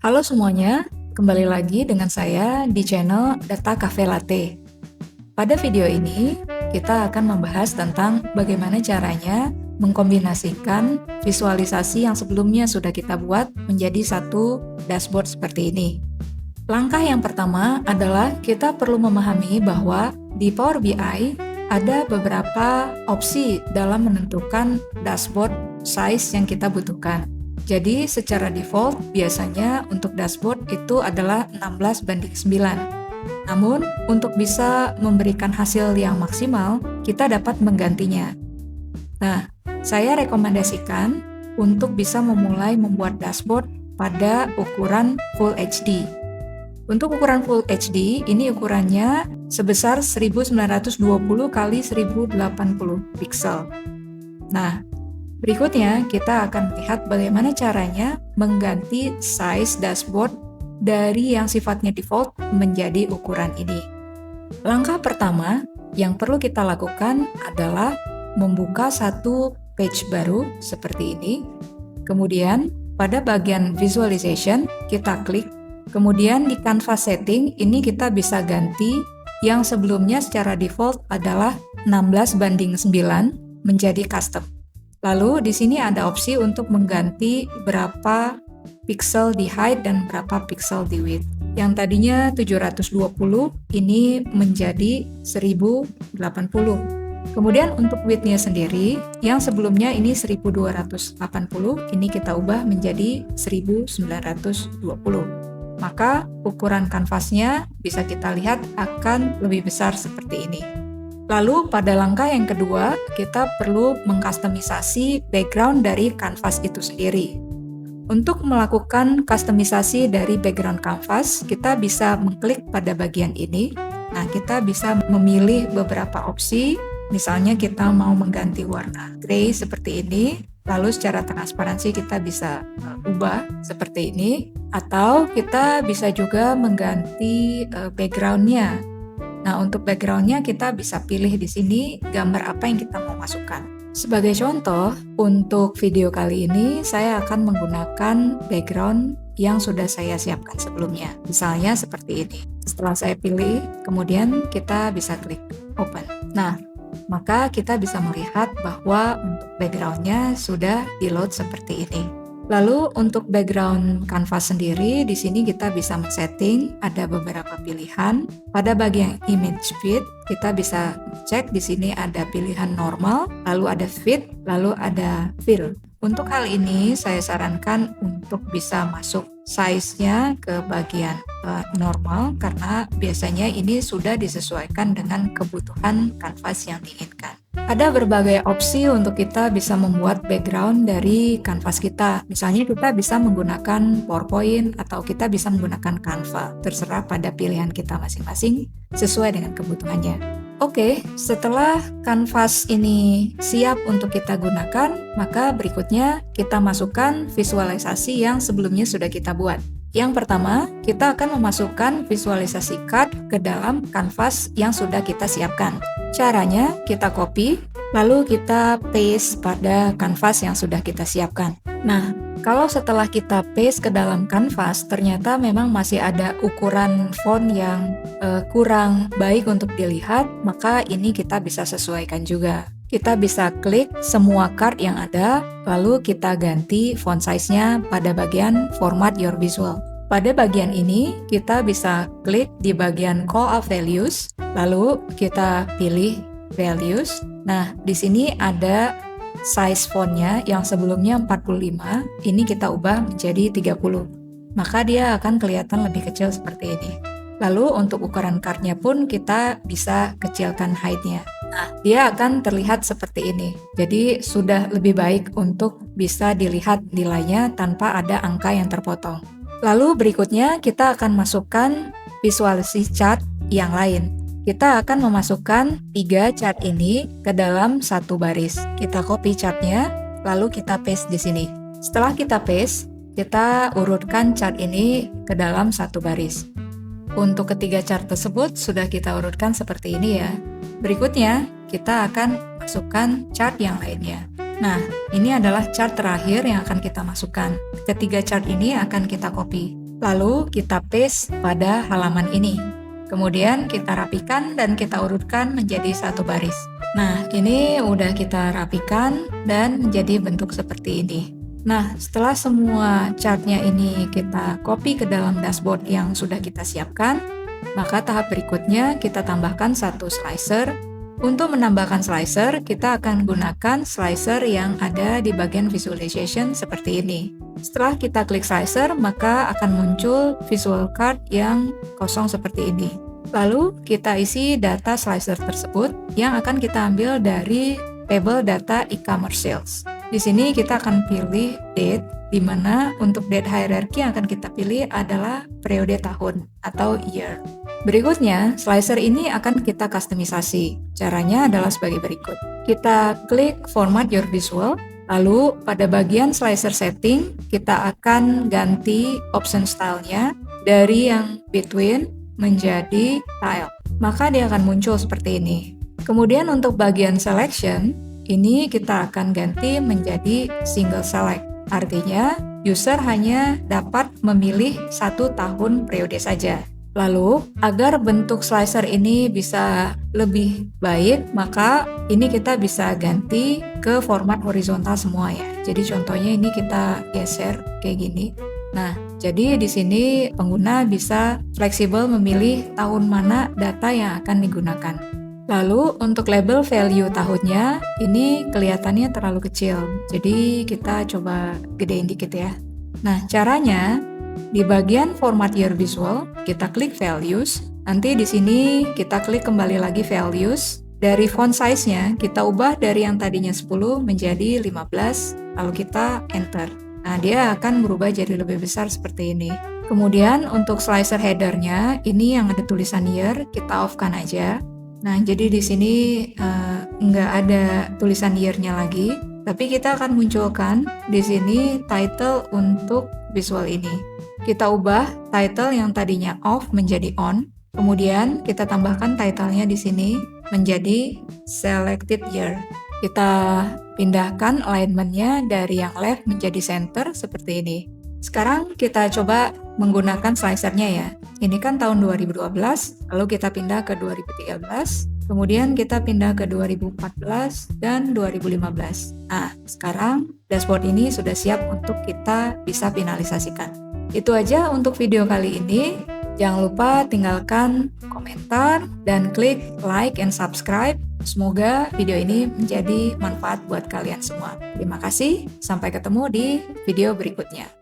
Halo semuanya, kembali lagi dengan saya di channel Data Cafe Latte. Pada video ini, kita akan membahas tentang bagaimana caranya mengkombinasikan visualisasi yang sebelumnya sudah kita buat menjadi satu dashboard seperti ini. Langkah yang pertama adalah kita perlu memahami bahwa di Power BI ada beberapa opsi dalam menentukan dashboard size yang kita butuhkan. Jadi secara default biasanya untuk dashboard itu adalah 16:9. Namun untuk bisa memberikan hasil yang maksimal, kita dapat menggantinya. Nah, saya rekomendasikan untuk bisa memulai membuat dashboard pada ukuran Full HD. Untuk ukuran Full HD, ini ukurannya sebesar 1920 x 1080 pixel. Nah, berikutnya, kita akan lihat bagaimana caranya mengganti size dashboard dari yang sifatnya default menjadi ukuran ini. Langkah pertama yang perlu kita lakukan adalah membuka satu page baru seperti ini. Kemudian, pada bagian visualization, kita klik. Kemudian di canvas setting, ini kita bisa ganti yang sebelumnya secara default adalah 16:9 menjadi custom. Lalu di sini ada opsi untuk mengganti berapa pixel di height dan berapa pixel di width. Yang tadinya 720 ini menjadi 1080. Kemudian untuk width-nya sendiri, yang sebelumnya ini 1280, ini kita ubah menjadi 1920. Maka ukuran kanvasnya bisa kita lihat akan lebih besar seperti ini. Lalu pada langkah yang kedua, kita perlu mengkustomisasi background dari kanvas itu sendiri. Untuk melakukan kustomisasi dari background kanvas, kita bisa mengklik pada bagian ini. Nah, kita bisa memilih beberapa opsi. Misalnya kita mau mengganti warna grey seperti ini, lalu secara transparansi kita bisa ubah seperti ini. Atau kita bisa juga mengganti background-nya. Nah, untuk background-nya kita bisa pilih di sini gambar apa yang kita mau masukkan. Sebagai contoh, untuk video kali ini saya akan menggunakan background yang sudah saya siapkan sebelumnya. Misalnya seperti ini. Setelah saya pilih, kemudian kita bisa klik open. Nah, maka kita bisa melihat bahwa untuk background-nya sudah di-load seperti ini. Lalu untuk background kanvas sendiri, di sini kita bisa men-setting, ada beberapa pilihan. Pada bagian image fit, kita bisa cek di sini ada pilihan normal, lalu ada fit, lalu ada fill. Untuk hal ini saya sarankan untuk bisa masuk size-nya ke bagian normal karena biasanya ini sudah disesuaikan dengan kebutuhan kanvas yang diinginkan. Ada berbagai opsi untuk kita bisa membuat background dari kanvas kita. Misalnya kita bisa menggunakan PowerPoint atau kita bisa menggunakan Canva. Terserah pada pilihan kita masing-masing sesuai dengan kebutuhannya. Oke, setelah kanvas ini siap untuk kita gunakan, maka berikutnya kita masukkan visualisasi yang sebelumnya sudah kita buat. Yang pertama, kita akan memasukkan visualisasi card ke dalam kanvas yang sudah kita siapkan. Caranya, kita copy, lalu kita paste pada kanvas yang sudah kita siapkan. Nah, kalau setelah kita paste ke dalam kanvas, ternyata memang masih ada ukuran font yang kurang baik untuk dilihat, maka ini kita bisa sesuaikan juga. Kita bisa klik semua card yang ada, lalu kita ganti font size-nya pada bagian Format Your Visual. Pada bagian ini, kita bisa klik di bagian Call of Values, lalu kita pilih Values. Nah, di sini ada size fontnya yang sebelumnya 45, ini kita ubah menjadi 30. Maka dia akan kelihatan lebih kecil seperti ini. Lalu untuk ukuran card-nya pun kita bisa kecilkan height-nya. Nah, dia akan terlihat seperti ini. Jadi sudah lebih baik untuk bisa dilihat nilainya tanpa ada angka yang terpotong. Lalu berikutnya kita akan masukkan visualisasi chart yang lain. Kita akan memasukkan 3 chart ini ke dalam satu baris. Kita copy chartnya, lalu kita paste di sini. Setelah kita paste, kita urutkan chart ini ke dalam satu baris. Untuk ketiga chart tersebut sudah kita urutkan seperti ini ya. Berikutnya, kita akan masukkan chart yang lainnya. Nah, ini adalah chart terakhir yang akan kita masukkan. Ketiga chart ini akan kita copy. Lalu kita paste pada halaman ini. Kemudian kita rapikan dan kita urutkan menjadi satu baris. Nah, ini udah kita rapikan dan menjadi bentuk seperti ini. Nah, setelah semua chartnya ini kita copy ke dalam dashboard yang sudah kita siapkan, maka tahap berikutnya kita tambahkan satu slicer. Untuk menambahkan slicer, kita akan gunakan slicer yang ada di bagian visualization seperti ini. Setelah kita klik slicer, maka akan muncul visual card yang kosong seperti ini. Lalu kita isi data slicer tersebut yang akan kita ambil dari table data e-commerce sales. Di sini kita akan pilih date, di mana untuk date hierarchy yang akan kita pilih adalah periode tahun atau year. Berikutnya, slicer ini akan kita kustomisasi. Caranya adalah sebagai berikut. Kita klik Format Your Visual, lalu pada bagian slicer setting, kita akan ganti option style-nya dari yang between menjadi tile. Maka dia akan muncul seperti ini. Kemudian untuk bagian selection, ini kita akan ganti menjadi single select. Artinya, user hanya dapat memilih satu tahun periode saja. Lalu, agar bentuk slicer ini bisa lebih baik, maka ini kita bisa ganti ke format horizontal semua ya. Jadi contohnya ini kita geser kayak gini. Nah, jadi di sini pengguna bisa fleksibel memilih tahun mana data yang akan digunakan. Lalu untuk label value tahunnya, ini kelihatannya terlalu kecil. Jadi kita coba gedein dikit ya. Nah, caranya di bagian Format Your Visual, kita klik Values. Nanti di sini kita klik kembali lagi Values. Dari font size-nya, kita ubah dari yang tadinya 10 menjadi 15, lalu kita Enter. Nah, dia akan berubah jadi lebih besar seperti ini. Kemudian untuk slicer header-nya, ini yang ada tulisan year, kita off-kan aja. Nah, jadi di sini nggak ada tulisan year-nya lagi, tapi kita akan munculkan di sini title untuk visual ini. Kita ubah title yang tadinya off menjadi on, kemudian kita tambahkan title-nya di sini menjadi selected year. Kita pindahkan alignment-nya dari yang left menjadi center seperti ini. Sekarang kita coba menggunakan slicer-nya ya. Ini kan tahun 2012, lalu kita pindah ke 2013, kemudian kita pindah ke 2014 dan 2015. Nah, sekarang dashboard ini sudah siap untuk kita bisa finalisasikan. Itu aja untuk video kali ini. Jangan lupa tinggalkan komentar dan klik like and subscribe. Semoga video ini menjadi manfaat buat kalian semua. Terima kasih, sampai ketemu di video berikutnya.